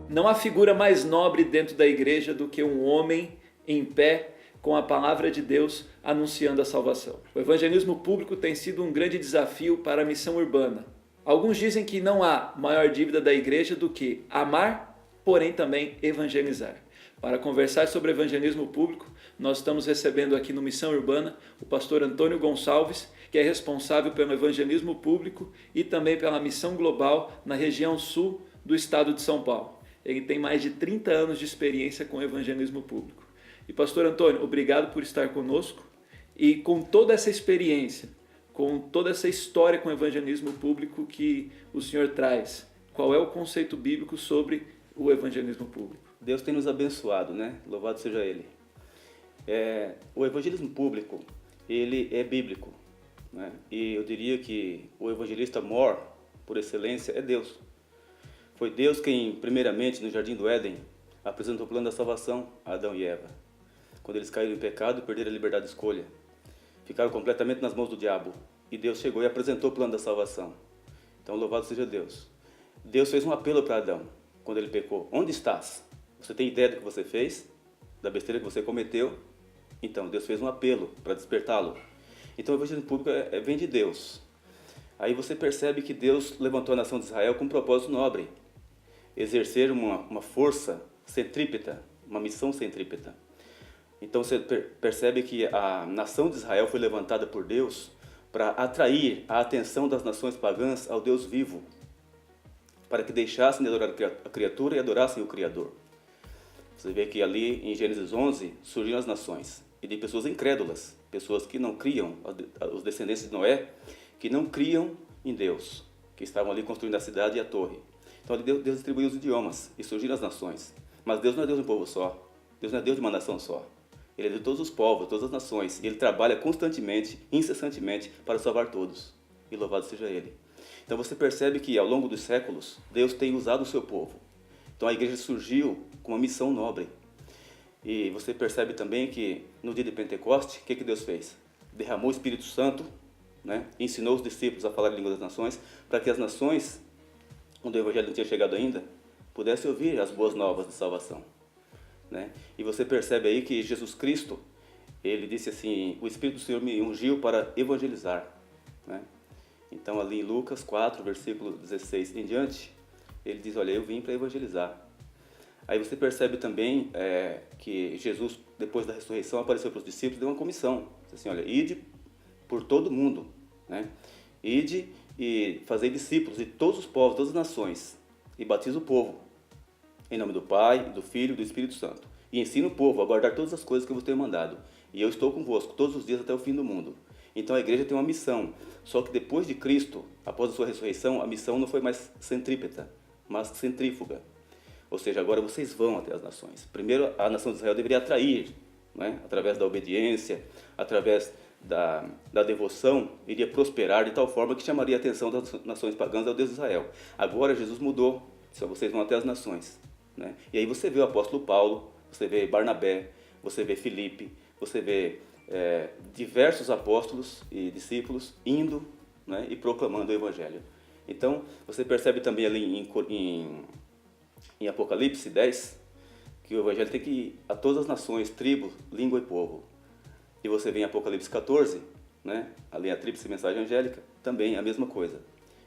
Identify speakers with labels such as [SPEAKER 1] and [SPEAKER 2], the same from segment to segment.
[SPEAKER 1] Não há figura mais nobre dentro da igreja do que um homem em pé com a palavra de Deus anunciando a salvação. O evangelismo público tem sido um grande desafio para a missão urbana. Alguns dizem que não há maior dívida da igreja do que amar, porém também evangelizar. Para conversar sobre evangelismo público, nós estamos recebendo aqui no Missão Urbana o pastor Antônio Gonçalves, que é responsável pelo evangelismo público e também pela missão global na região sul do estado de São Paulo. Ele tem mais de 30 anos de experiência com evangelismo público. E pastor Antônio, obrigado por estar conosco e com toda essa experiência, com toda essa história com o evangelismo público que o senhor traz, qual é o conceito bíblico sobre o evangelismo público?
[SPEAKER 2] Deus tem nos abençoado, né? Louvado seja Ele. O evangelismo público, ele é bíblico, né? E eu diria que o evangelista mor, por excelência, é Deus. Foi Deus quem, primeiramente, no Jardim do Éden, apresentou o plano da salvação a Adão e Eva. Quando eles caíram em pecado e perderam a liberdade de escolha. Ficaram completamente nas mãos do diabo. E Deus chegou e apresentou o plano da salvação. Então, louvado seja Deus. Deus fez um apelo para Adão, quando ele pecou. Onde estás? Você tem ideia do que você fez? Da besteira que você cometeu? Então, Deus fez um apelo para despertá-lo. Então, o evangelismo público vem de Deus. Aí você percebe que Deus levantou a nação de Israel com um propósito nobre. Exercer uma força centrípeta, uma missão centrípeta. Então você percebe que a nação de Israel foi levantada por Deus para atrair a atenção das nações pagãs ao Deus vivo, para que deixassem de adorar a criatura e adorassem o Criador. Você vê que ali em Gênesis 11 surgiram as nações, e de pessoas incrédulas, pessoas que não criam, os descendentes de Noé, que não criam em Deus, que estavam ali construindo a cidade e a torre. Então ali Deus distribuiu os idiomas e surgiram as nações. Mas Deus não é Deus de um povo só, Deus não é Deus de uma nação só. Ele é de todos os povos, todas as nações, e Ele trabalha constantemente, incessantemente, para salvar todos. E louvado seja Ele. Então você percebe que ao longo dos séculos, Deus tem usado o seu povo. Então a igreja surgiu com uma missão nobre. E você percebe também que no dia de Pentecoste, o que Deus fez? Derramou o Espírito Santo, né? Ensinou os discípulos a falar a língua das nações, para que as nações, onde o Evangelho não tinha chegado ainda, pudessem ouvir as boas novas de salvação. Né? E você percebe aí que Jesus Cristo, ele disse assim, o Espírito do Senhor me ungiu para evangelizar. Né? Então ali em Lucas 4, versículo 16 em diante, ele diz, olha, eu vim para evangelizar. Aí você percebe também que Jesus, depois da ressurreição, apareceu para os discípulos, deu uma comissão. Disse assim, olha, ide por todo mundo, né? Ide e fazei discípulos de todos os povos, todas as nações, e batiza o povo. Em nome do Pai, do Filho e do Espírito Santo. E ensina o povo a guardar todas as coisas que eu vos tenho mandado. E eu estou convosco todos os dias até o fim do mundo. Então a igreja tem uma missão. Só que depois de Cristo, após a sua ressurreição, a missão não foi mais centrípeta, mas centrífuga. Ou seja, agora vocês vão até as nações. Primeiro, a nação de Israel deveria atrair, né? Através da obediência, através da devoção, iria prosperar de tal forma que chamaria a atenção das nações pagãs ao Deus de Israel. Agora Jesus mudou. Só vocês vão até as nações. Né? E aí você vê o apóstolo Paulo, você vê Barnabé, você vê Filipe, você vê diversos apóstolos e discípulos indo, né, e proclamando o Evangelho. Então, você percebe também ali em Apocalipse 10, que o Evangelho tem que ir a todas as nações, tribo, língua e povo. E você vê em Apocalipse 14, né, ali a tríplice mensagem angélica, também a mesma coisa.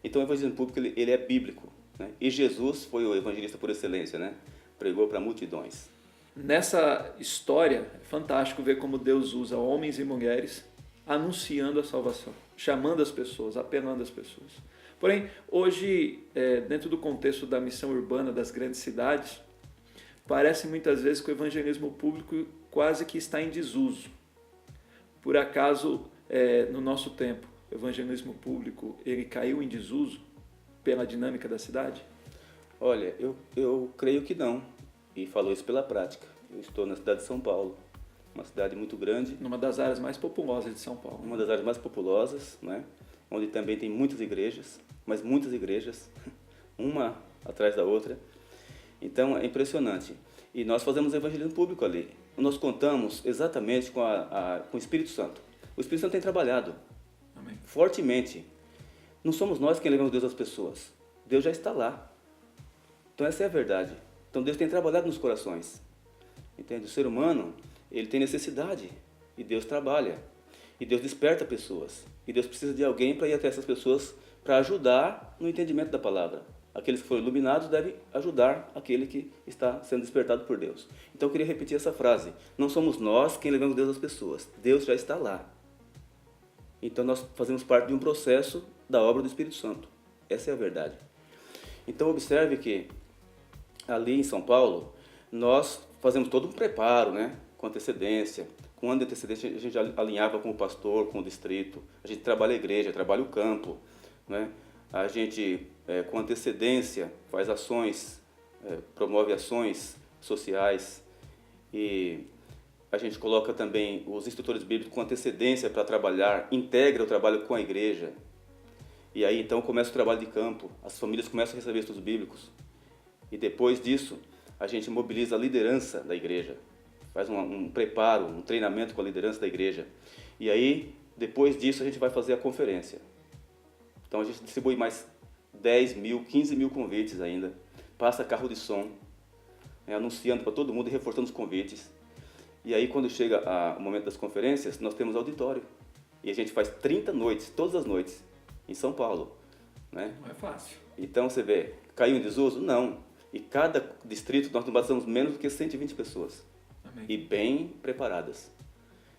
[SPEAKER 2] Então o evangelismo público ele é bíblico. Né? E Jesus foi o evangelista por excelência, né? Pregou para multidões.
[SPEAKER 1] Nessa história, é fantástico ver como Deus usa homens e mulheres anunciando a salvação, chamando as pessoas, apelando as pessoas. Porém, hoje, dentro do contexto da missão urbana das grandes cidades, parece muitas vezes que o evangelismo público quase que está em desuso. Por acaso, no nosso tempo, o evangelismo público ele caiu em desuso pela dinâmica da cidade?
[SPEAKER 2] Olha, eu creio que não. E falo isso pela prática. Eu estou na cidade de São Paulo, uma cidade muito grande.
[SPEAKER 1] Numa das áreas mais populosas de São Paulo.
[SPEAKER 2] Uma das áreas mais populosas, né? Onde também tem muitas igrejas, mas muitas igrejas, uma atrás da outra. Então é impressionante. E nós fazemos evangelismo público ali. Nós contamos exatamente com o Espírito Santo. O Espírito Santo tem trabalhado.
[SPEAKER 1] Amém.
[SPEAKER 2] Fortemente. Não somos nós quem levamos Deus às pessoas. Deus já está lá. Então essa é a verdade. Então Deus tem trabalhado nos corações. Entende? O ser humano, ele tem necessidade e Deus trabalha. E Deus desperta pessoas. E Deus precisa de alguém para ir até essas pessoas para ajudar no entendimento da palavra. Aqueles que foram iluminados devem ajudar aquele que está sendo despertado por Deus. Então eu queria repetir essa frase. Não somos nós quem levamos Deus às pessoas. Deus já está lá. Então nós fazemos parte de um processo da obra do Espírito Santo. Essa é a verdade. Então observe que ali em São Paulo, nós fazemos todo um preparo, né? Com antecedência. Com um ano de antecedência, a gente alinhava com o pastor, com o distrito. A gente trabalha a igreja, trabalha o campo, né? A gente, com antecedência, faz ações, promove ações sociais. E a gente coloca também os instrutores bíblicos com antecedência para trabalhar, integra o trabalho com a igreja. E aí então começa o trabalho de campo, as famílias começam a receber estudos bíblicos. E depois disso, a gente mobiliza a liderança da igreja, faz um preparo, um treinamento com a liderança da igreja. E aí, depois disso, a gente vai fazer a conferência. Então a gente distribui mais 10 mil, 15 mil convites ainda, passa carro de som, anunciando para todo mundo e reforçando os convites. E aí, quando chega o momento das conferências, nós temos auditório. E a gente faz 30 noites, todas as noites, em São Paulo. Né?
[SPEAKER 1] Não é fácil.
[SPEAKER 2] Então, você vê, caiu em desuso? Não. E cada distrito, nós não batizamos menos do que 120 pessoas.
[SPEAKER 1] Amém.
[SPEAKER 2] E bem preparadas.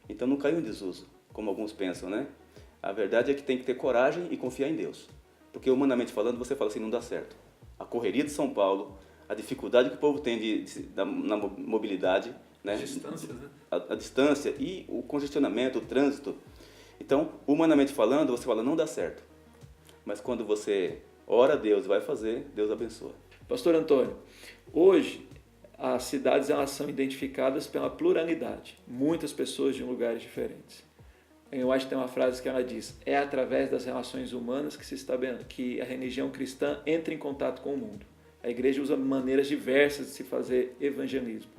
[SPEAKER 2] Então, não caiu em desuso, como alguns pensam, né? A verdade é que tem que ter coragem e confiar em Deus. Porque, humanamente falando, você fala assim, não dá certo. A correria de São Paulo, a dificuldade que o povo tem na mobilidade, né?
[SPEAKER 1] Distâncias, né?
[SPEAKER 2] A distância e o congestionamento, o trânsito. Então, humanamente falando, você fala, não dá certo. Mas quando você ora a Deus e vai fazer, Deus abençoa.
[SPEAKER 1] Pastor Antônio, hoje as cidades elas são identificadas pela pluralidade. Muitas pessoas de lugares diferentes. Eu acho que tem uma frase que ela diz, é através das relações humanas que a religião cristã entra em contato com o mundo. A igreja usa maneiras diversas de se fazer evangelismo.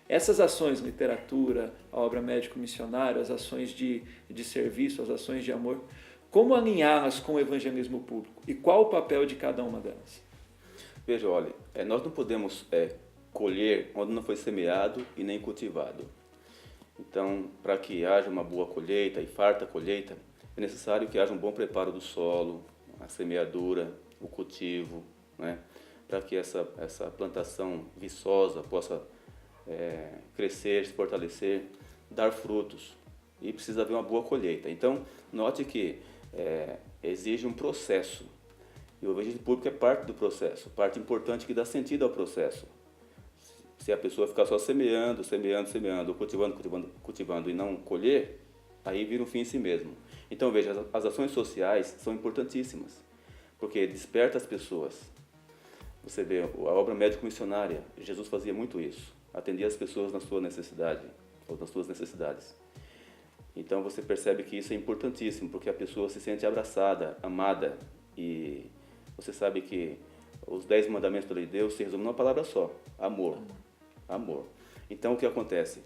[SPEAKER 1] Essas ações, literatura, a obra médico-missionária, as ações de serviço, as ações de amor, como alinhá-las com o evangelismo público? E qual o papel de cada uma delas?
[SPEAKER 2] Veja, olha, nós não podemos colher onde não foi semeado e nem cultivado. Então, para que haja uma boa colheita e farta colheita, é necessário que haja um bom preparo do solo, a semeadura, o cultivo, né? Para que essa plantação viçosa possa crescer, se fortalecer, dar frutos. E precisa haver uma boa colheita. Então, note que exige um processo. E o evangelismo público é parte do processo, parte importante que dá sentido ao processo. Se a pessoa ficar só semeando, ou cultivando e não colher, aí vira um fim em si mesmo. Então, veja, as ações sociais são importantíssimas, porque desperta as pessoas. Você vê, a obra médico-missionária, Jesus fazia muito isso, atendia as pessoas na sua necessidade, ou nas suas necessidades. Então, você percebe que isso é importantíssimo, porque a pessoa se sente abraçada, amada, e você sabe que os 10 mandamentos da lei de Deus se resumem numa palavra só, amor. Amor. Então, o que acontece?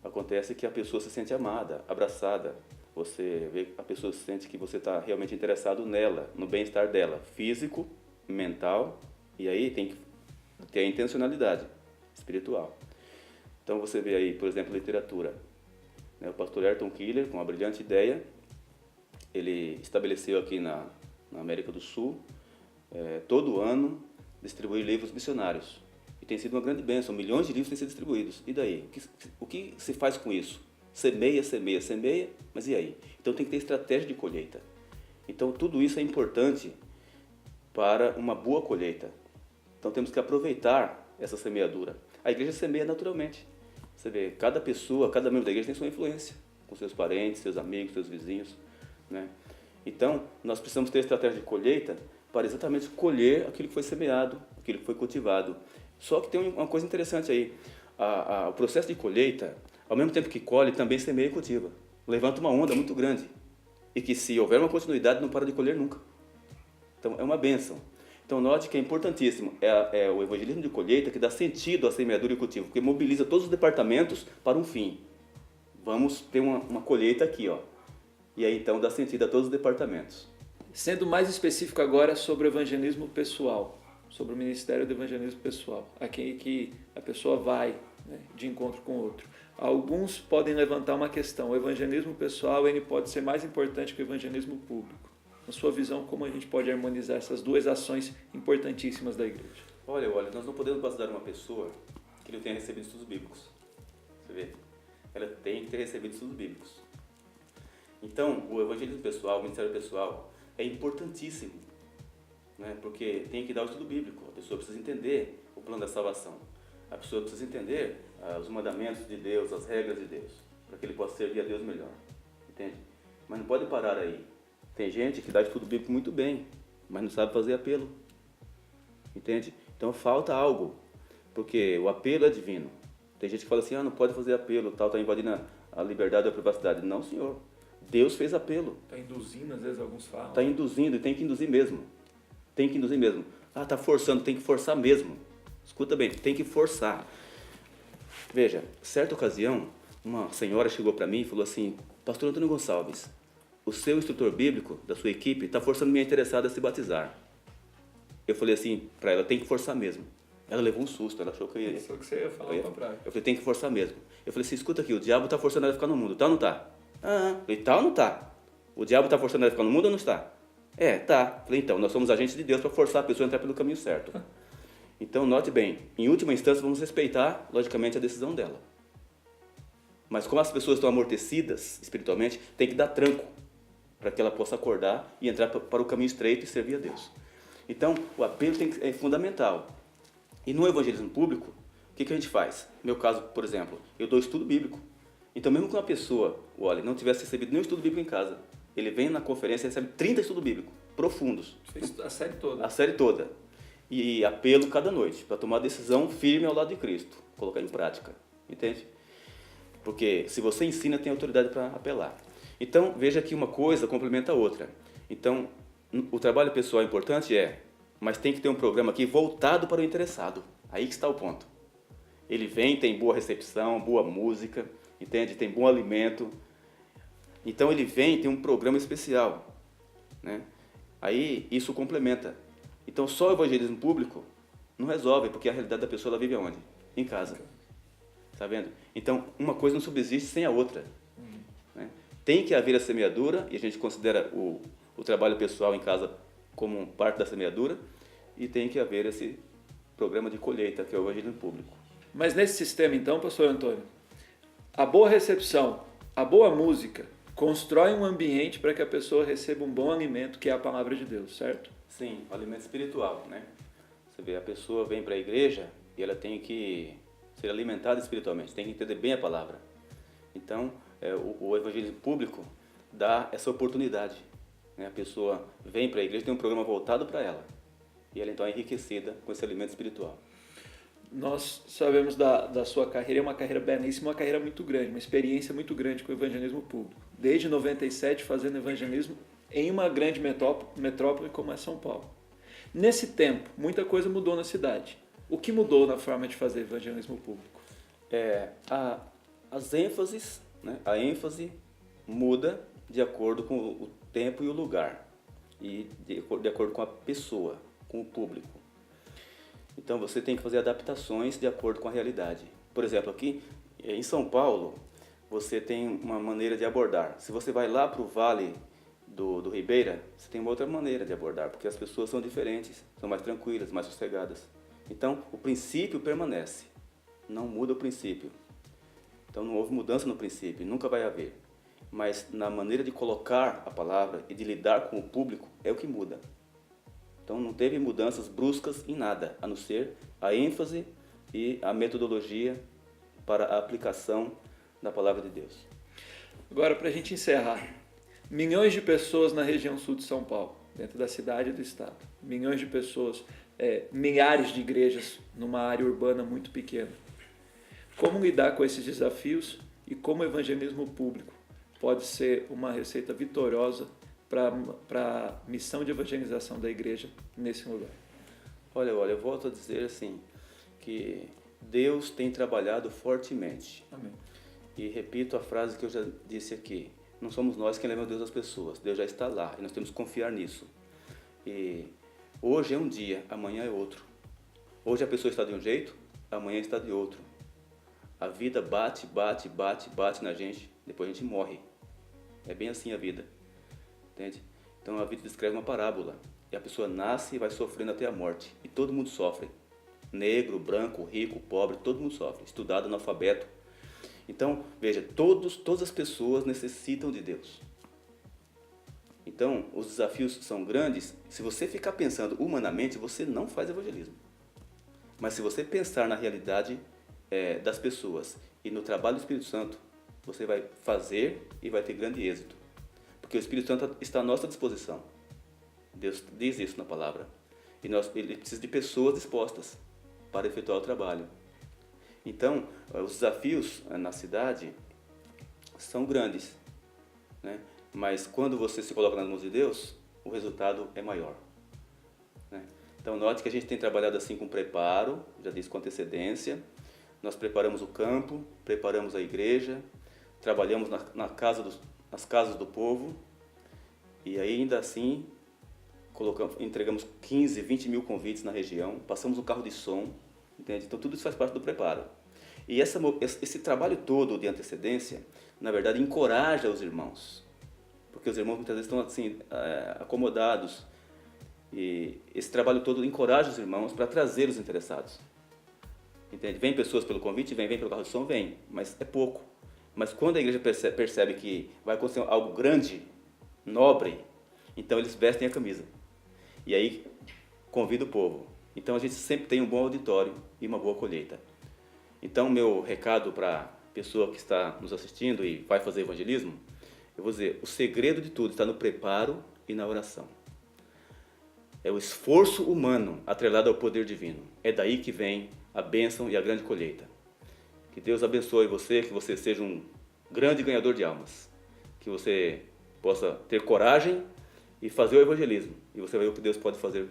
[SPEAKER 2] Acontece que a pessoa se sente amada, abraçada. Você vê, a pessoa sente que você está realmente interessado nela, no bem-estar dela, físico, mental, e aí tem que ter a intencionalidade espiritual. Então, você vê aí, por exemplo, literatura. O pastor Ayrton Killer, com uma brilhante ideia, ele estabeleceu aqui na América do Sul, todo ano, distribuir livros missionários. E tem sido uma grande bênção, milhões de livros têm sido distribuídos. E daí? O que se faz com isso? Semeia, mas e aí? Então tem que ter estratégia de colheita. Então tudo isso é importante para uma boa colheita. Então temos que aproveitar essa semeadura. A igreja semeia naturalmente. Você vê, cada pessoa, cada membro da igreja tem sua influência, com seus parentes, seus amigos, seus vizinhos, né? Então, nós precisamos ter estratégia de colheita para exatamente colher aquilo que foi semeado, aquilo que foi cultivado. Só que tem uma coisa interessante aí. O processo de colheita, ao mesmo tempo que colhe, também semeia e cultiva. Levanta uma onda muito grande. E que se houver uma continuidade, não para de colher nunca. Então, é uma bênção. Então, note que é importantíssimo. É o evangelismo de colheita que dá sentido à semeadura e cultivo, porque mobiliza todos os departamentos para um fim. Vamos ter uma colheita aqui, ó. E aí, então, dá sentido a todos os departamentos.
[SPEAKER 1] Sendo mais específico agora sobre o evangelismo pessoal. sobre o ministério do evangelismo pessoal, aqui que a pessoa vai, né, de encontro com o outro. Alguns podem levantar uma questão: o evangelismo pessoal ele pode ser mais importante que o evangelismo público. Na sua visão, como a gente pode harmonizar essas duas ações importantíssimas da igreja?
[SPEAKER 2] Olha, nós não podemos basear uma pessoa que não tenha recebido estudos bíblicos. Você vê? Ela tem que ter recebido estudos bíblicos. Então, o evangelismo pessoal, o ministério pessoal, é importantíssimo, né? Porque tem que dar o estudo bíblico. A pessoa precisa entender o plano da salvação. A pessoa precisa entender os mandamentos de Deus, as regras de Deus, para que ele possa servir a Deus melhor. Entende? Mas não pode parar aí. Tem gente que dá estudo bíblico muito bem, mas não sabe fazer apelo. Entende? Então falta algo, porque o apelo é divino. Tem gente que fala assim: não pode fazer apelo, tal, está invadindo a liberdade ou a privacidade. Não, senhor. Deus fez apelo.
[SPEAKER 1] Está induzindo, às vezes alguns falam.
[SPEAKER 2] Está induzindo e tem que induzir mesmo. Tem que induzir mesmo. Está forçando, tem que forçar mesmo. Escuta bem, tem que forçar. Veja, certa ocasião, uma senhora chegou para mim e falou assim: Pastor Antônio Gonçalves, o seu instrutor bíblico da sua equipe está forçando minha interessada a se batizar. Eu falei assim para ela: tem que forçar mesmo. Ela levou um susto, ela achou que eu ia...
[SPEAKER 1] Pensou que você ia falar o contrário.
[SPEAKER 2] Eu falei: tem que forçar mesmo. Eu falei assim: escuta aqui, o diabo está forçando ela a ficar no mundo, tá ou não tá? Eu falei: tá ou não tá? O diabo está forçando ela a ficar no mundo ou não está? Tá. Eu falei: então, nós somos agentes de Deus para forçar a pessoa a entrar pelo caminho certo. Então, note bem, em última instância, vamos respeitar, logicamente, a decisão dela. Mas como as pessoas estão amortecidas espiritualmente, tem que dar tranco para que ela possa acordar e entrar para o caminho estreito e servir a Deus. Então, o apelo é fundamental. E no evangelismo público, o que a gente faz? No meu caso, por exemplo, eu dou estudo bíblico. Então, mesmo que uma pessoa, não tivesse recebido nenhum estudo bíblico em casa, ele vem na conferência e recebe 30 estudos bíblicos, profundos.
[SPEAKER 1] A série toda.
[SPEAKER 2] A série toda. E apelo cada noite, para tomar decisão firme ao lado de Cristo, colocar em prática, entende? Porque se você ensina, tem autoridade para apelar. Então, veja que uma coisa complementa a outra. Então, o trabalho pessoal é importante, mas tem que ter um programa aqui voltado para o interessado. Aí que está o ponto. Ele vem, tem boa recepção, boa música, entende? Tem bom alimento. Então, ele vem, tem um programa especial, né? Aí, isso complementa. Então, só o evangelismo público não resolve, porque a realidade da pessoa, ela vive aonde? Em casa. Tá vendo? Então, uma coisa não subsiste sem a outra. Né? Tem que haver a semeadura, e a gente considera o trabalho pessoal em casa como parte da semeadura, e tem que haver esse programa de colheita, que é o evangelismo público.
[SPEAKER 1] Mas nesse sistema, então, pastor Antônio, a boa recepção, a boa música, constrói um ambiente para que a pessoa receba um bom alimento, que é a palavra de Deus, certo?
[SPEAKER 2] Sim, o alimento espiritual, né? Você vê, a pessoa vem para a igreja e ela tem que ser alimentada espiritualmente, tem que entender bem a palavra. Então, o evangelismo público dá essa oportunidade, né? A pessoa vem para a igreja, tem um programa voltado para ela, e ela então é enriquecida com esse alimento espiritual.
[SPEAKER 1] Nós sabemos da sua carreira, é uma carreira belíssima, uma carreira muito grande, uma experiência muito grande com o evangelismo público. Desde 97 fazendo evangelismo em uma grande metrópole como é São Paulo. Nesse tempo, muita coisa mudou na cidade. O que mudou na forma de fazer evangelismo público?
[SPEAKER 2] As ênfases, né? A ênfase muda de acordo com o tempo e o lugar, e de acordo com a pessoa, com o público. Então você tem que fazer adaptações de acordo com a realidade. Por exemplo, aqui em São Paulo, você tem uma maneira de abordar. Se você vai lá para o Vale do Ribeira, você tem uma outra maneira de abordar, porque as pessoas são diferentes, são mais tranquilas, mais sossegadas. Então, o princípio permanece, não muda o princípio. Então, não houve mudança no princípio, nunca vai haver. Mas na maneira de colocar a palavra e de lidar com o público, é o que muda. Então, não teve mudanças bruscas em nada, a não ser a ênfase e a metodologia para a aplicação da palavra de Deus.
[SPEAKER 1] Agora, para a gente encerrar, milhões de pessoas na região sul de São Paulo, dentro da cidade e do estado. Milhões de pessoas, milhares de igrejas numa área urbana muito pequena. Como lidar com esses desafios e como o evangelismo público pode ser uma receita vitoriosa para a missão de evangelização da igreja nesse lugar?
[SPEAKER 2] Olha, eu volto a dizer assim, que Deus tem trabalhado fortemente.
[SPEAKER 1] Amém.
[SPEAKER 2] E repito a frase que eu já disse aqui: não somos nós quem leva Deus às pessoas, Deus já está lá e nós temos que confiar nisso. E Hoje é um dia, amanhã é outro. Hoje a pessoa está de um jeito, amanhã está de outro. A vida bate na gente, depois a gente morre. É bem assim a vida, entende? Então a vida descreve uma parábola. E a pessoa nasce e vai sofrendo até a morte. E todo mundo sofre. Negro, branco, rico, pobre, todo mundo sofre. Estudado, analfabeto. Então, veja, todas as pessoas necessitam de Deus. Então, os desafios são grandes. Se você ficar pensando humanamente, você não faz evangelismo. Mas se você pensar na realidade das pessoas e no trabalho do Espírito Santo, você vai fazer e vai ter grande êxito. Porque o Espírito Santo está à nossa disposição. Deus diz isso na palavra. E ele precisa de pessoas dispostas para efetuar o trabalho. Então, os desafios na cidade são grandes, né? Mas quando você se coloca nas mãos de Deus, o resultado é maior, né? Então, note que a gente tem trabalhado assim com preparo, já disse, com antecedência. Nós preparamos o campo, preparamos a igreja, trabalhamos nas casas do povo, e ainda assim entregamos 15, 20 mil convites na região, passamos um carro de som, entende? Então tudo isso faz parte do preparo. E esse trabalho todo de antecedência, na verdade, encoraja os irmãos, porque os irmãos muitas vezes estão assim, acomodados, e esse trabalho todo encoraja os irmãos para trazer os interessados. Entende? Vem pessoas pelo convite, vem pelo carro de som, vem, mas é pouco. Mas quando a igreja percebe que vai acontecer algo grande, nobre, então eles vestem a camisa. E aí convida o povo. Então a gente sempre tem um bom auditório e uma boa colheita. Então meu recado para a pessoa que está nos assistindo e vai fazer evangelismo, eu vou dizer, o segredo de tudo está no preparo e na oração. É o esforço humano atrelado ao poder divino. É daí que vem a bênção e a grande colheita. Que Deus abençoe você, que você seja um grande ganhador de almas. Que você possa ter coragem e fazer o evangelismo. E você vai ver o que Deus pode fazer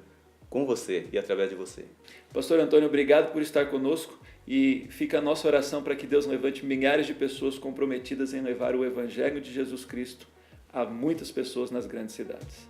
[SPEAKER 2] com você e através de você.
[SPEAKER 1] Pastor Antônio, obrigado por estar conosco e fica a nossa oração para que Deus levante milhares de pessoas comprometidas em levar o Evangelho de Jesus Cristo a muitas pessoas nas grandes cidades.